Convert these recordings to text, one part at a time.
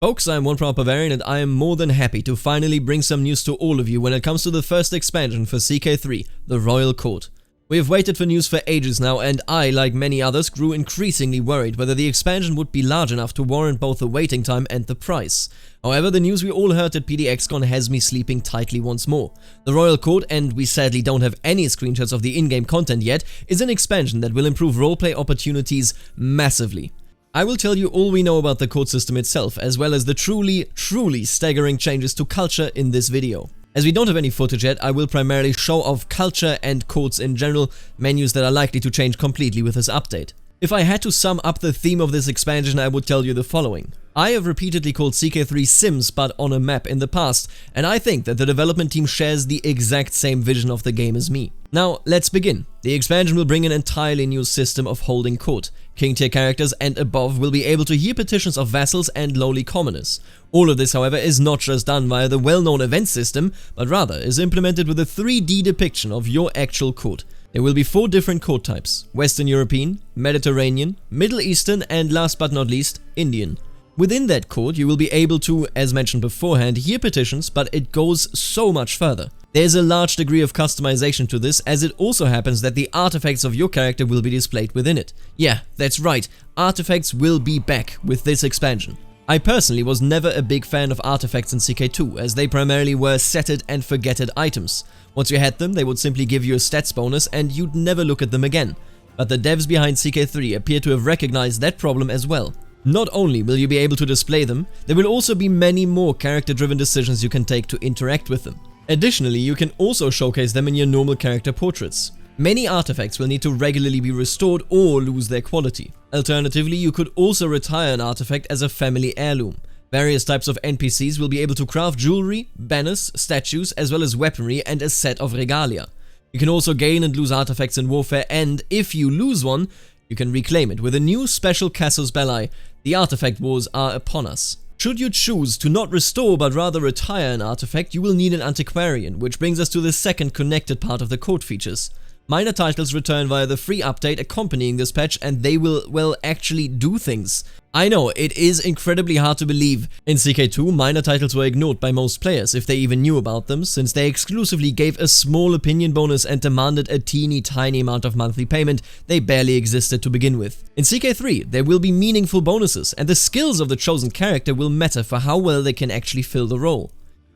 Folks, I'm one proud Bavarian and I am more than happy to finally bring some news to all of you when it comes to the first expansion for CK3, the Royal Court. We have waited for news for ages now, and I, like many others, grew increasingly worried whether the expansion would be large enough to warrant both the waiting time and the price. However, the news we all heard at PDXCON has me sleeping tightly once more. The Royal Court, and we sadly don't have any screenshots of the in-game content yet, is an expansion that will improve roleplay opportunities massively. I will tell you all we know about the court system itself, as well as the truly staggering changes to culture in this video. As we don't have any footage yet, I will primarily show off culture and courts in general, menus that are likely to change completely with this update. If I had to sum up the theme of this expansion, I would tell you the following. I have repeatedly called CK3 Sims but on a map in the past, and I think that the development team shares the exact same vision of the game as me. Now, let's begin. The expansion will bring an entirely new system of holding court. King tier characters and above will be able to hear petitions of vassals and lowly commoners. All of this, however, is not just done via the well-known event system, but rather is implemented with a 3D depiction of your actual court. There will be 4 different court types: Western European, Mediterranean, Middle Eastern, and last but not least, Indian. Within that court, you will be able to, as mentioned beforehand, hear petitions, but it goes so much further. There's a large degree of customization to this, as it also happens that the artifacts of your character will be displayed within it. Yeah, that's right, artifacts will be back with this expansion. I personally was never a big fan of artifacts in CK2, as they primarily were set-it and forget-it items. Once you had them, they would simply give you a stats bonus and you'd never look at them again. But the devs behind CK3 appear to have recognized that problem as well. Not only will you be able to display them, there will also be many more character-driven decisions you can take to interact with them. Additionally, you can also showcase them in your normal character portraits. Many artifacts will need to regularly be restored or lose their quality. Alternatively, you could also retire an artifact as a family heirloom. Various types of NPCs will be able to craft jewelry, banners, statues, as well as weaponry and a set of regalia. You can also gain and lose artifacts in warfare, and if you lose one, you can reclaim it with a new special casus belli. The artifact wars are upon us. Should you choose to not restore but rather retire an artifact, you will need an antiquarian, which brings us to the second connected part of the court features. Minor titles return via the free update accompanying this patch, and they will, well, actually do things. I know, it is incredibly hard to believe. In CK2, minor titles were ignored by most players, if they even knew about them, since they exclusively gave a small opinion bonus and demanded a teeny tiny amount of monthly payment. They barely existed to begin with. In CK3, there will be meaningful bonuses, and the skills of the chosen character will matter for how well they can actually fill the role.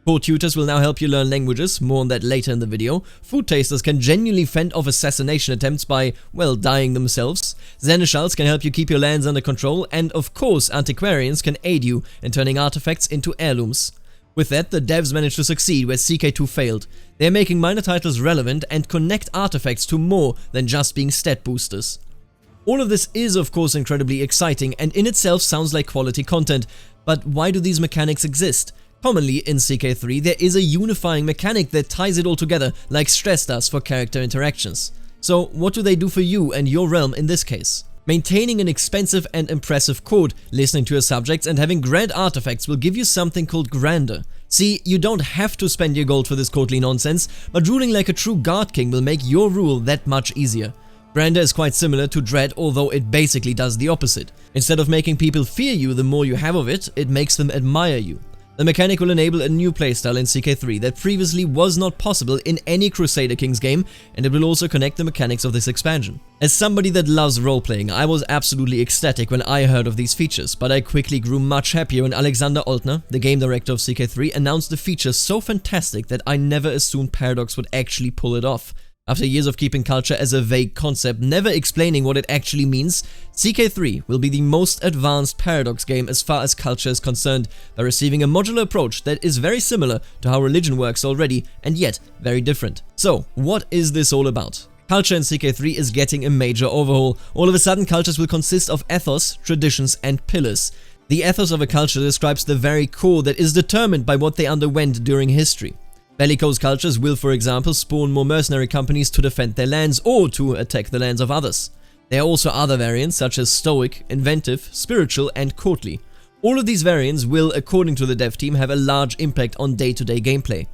Court tutors will now help you learn languages, more on that later in the video. Food tasters can genuinely fend off assassination attempts by, well, dying themselves. Seneschals can help you keep your lands under control, and of course, antiquarians can aid you in turning artifacts into heirlooms. With that, the devs managed to succeed where CK2 failed. They're making minor titles relevant and connect artifacts to more than just being stat boosters. All of this is, of course, incredibly exciting and in itself sounds like quality content, but why do these mechanics exist? Commonly in CK3, there is a unifying mechanic that ties it all together, like stress does for character interactions. So what do they do for you and your realm in this case? Maintaining an expensive and impressive court, listening to your subjects, and having grand artifacts will give you something called grandeur. See, you don't have to spend your gold for this courtly nonsense, but ruling like a true guard king will make your rule that much easier. Grandeur is quite similar to dread, although it basically does the opposite. Instead of making people fear you the more you have of it, it makes them admire you. The mechanic will enable a new playstyle in CK3 that previously was not possible in any Crusader Kings game, and it will also connect the mechanics of this expansion. As somebody that loves role-playing, I was absolutely ecstatic when I heard of these features, but I quickly grew much happier when Alexander Altner, the game director of CK3, announced the feature so fantastic that I never assumed Paradox would actually pull it off. After years of keeping culture as a vague concept, never explaining what it actually means, CK3 will be the most advanced Paradox game as far as culture is concerned, by receiving a modular approach that is very similar to how religion works already, and yet very different. So, what is this all about? Culture in CK3 is getting a major overhaul. All of a sudden, cultures will consist of ethos, traditions, and pillars. The ethos of a culture describes the very core that is determined by what they underwent during history. Bellicose cultures will, for example, spawn more mercenary companies to defend their lands or to attack the lands of others. There are also other variants such as stoic, inventive, spiritual, and courtly. All of these variants will, according to the dev team, have a large impact on day-to-day gameplay.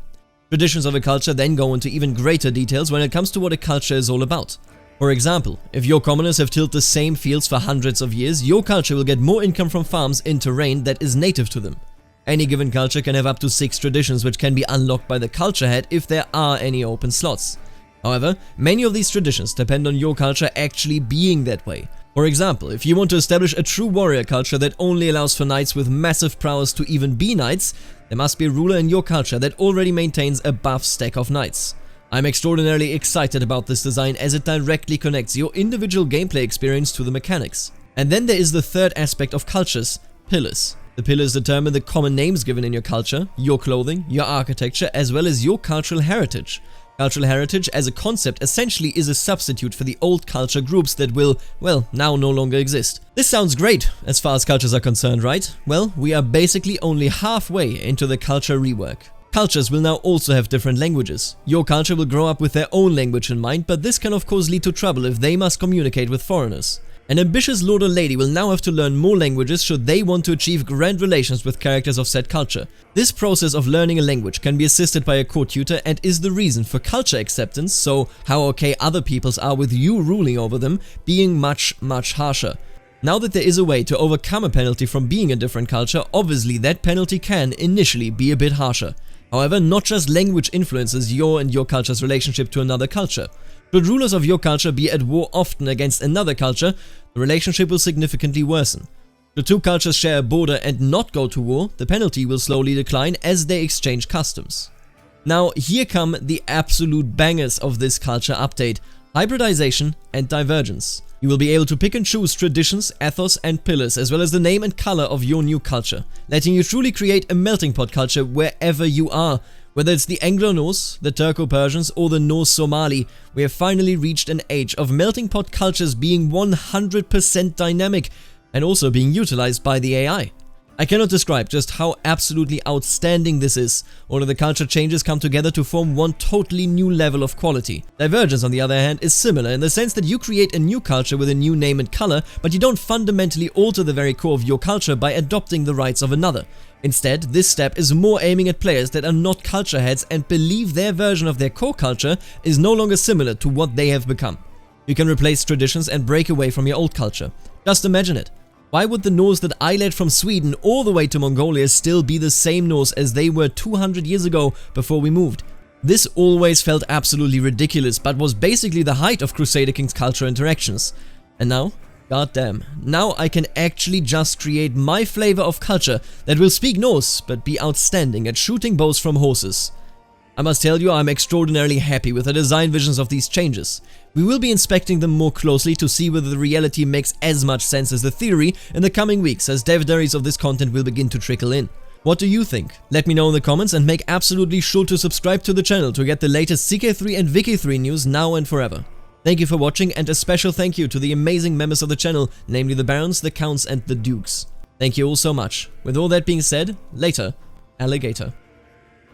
Traditions of a culture then go into even greater details when it comes to what a culture is all about. For example, if your commoners have tilled the same fields for hundreds of years, your culture will get more income from farms in terrain that is native to them. Any given culture can have up to 6 traditions which can be unlocked by the culture head if there are any open slots. However, many of these traditions depend on your culture actually being that way. For example, if you want to establish a true warrior culture that only allows for knights with massive prowess to even be knights, there must be a ruler in your culture that already maintains a buff stack of knights. I'm extraordinarily excited about this design as it directly connects your individual gameplay experience to the mechanics. And then there is the third aspect of cultures, pillars. The pillars determine the common names given in your culture, your clothing, your architecture, as well as your cultural heritage. Cultural heritage as a concept essentially is a substitute for the old culture groups that will, well, now no longer exist. This sounds great as far as cultures are concerned, right? Well, we are basically only halfway into the culture rework. Cultures will now also have different languages. Your culture will grow up with their own language in mind, but this can of course lead to trouble if they must communicate with foreigners. An ambitious lord or lady will now have to learn more languages should they want to achieve grand relations with characters of said culture. This process of learning a language can be assisted by a court tutor and is the reason for culture acceptance, so how okay other peoples are with you ruling over them, being much harsher. Now that there is a way to overcome a penalty from being a different culture, obviously that penalty can initially be a bit harsher. However, not just language influences your and your culture's relationship to another culture. Should rulers of your culture be at war often against another culture, the relationship will significantly worsen. Should two cultures share a border and not go to war, the penalty will slowly decline as they exchange customs. Now, here come the absolute bangers of this culture update: hybridization and divergence. You will be able to pick and choose traditions, ethos and pillars, as well as the name and color of your new culture, letting you truly create a melting pot culture wherever you are. Whether it's the Anglo-Norse, the Turco-Persians or the Norse-Somali, we have finally reached an age of melting pot cultures being 100% dynamic and also being utilized by the AI. I cannot describe just how absolutely outstanding this is. All of the culture changes come together to form one totally new level of quality. Divergence, on the other hand, is similar in the sense that you create a new culture with a new name and color, but you don't fundamentally alter the very core of your culture by adopting the rights of another. Instead, this step is more aiming at players that are not culture heads and believe their version of their core culture is no longer similar to what they have become. You can replace traditions and break away from your old culture. Just imagine it. Why would the Norse that I led from Sweden all the way to Mongolia still be the same Norse as they were 200 years ago before we moved? This always felt absolutely ridiculous, but was basically the height of Crusader King's culture interactions. And now, goddamn, now I can actually just create my flavor of culture that will speak Norse, but be outstanding at shooting bows from horses. I must tell you, I'm extraordinarily happy with the design visions of these changes. We will be inspecting them more closely to see whether the reality makes as much sense as the theory in the coming weeks, as dev diaries of this content will begin to trickle in. What do you think? Let me know in the comments and make absolutely sure to subscribe to the channel to get the latest CK3 and Wiki3 news now and forever. Thank you for watching, and a special thank you to the amazing members of the channel, namely the Barons, the Counts and the Dukes. Thank you all so much. With all that being said, later, alligator.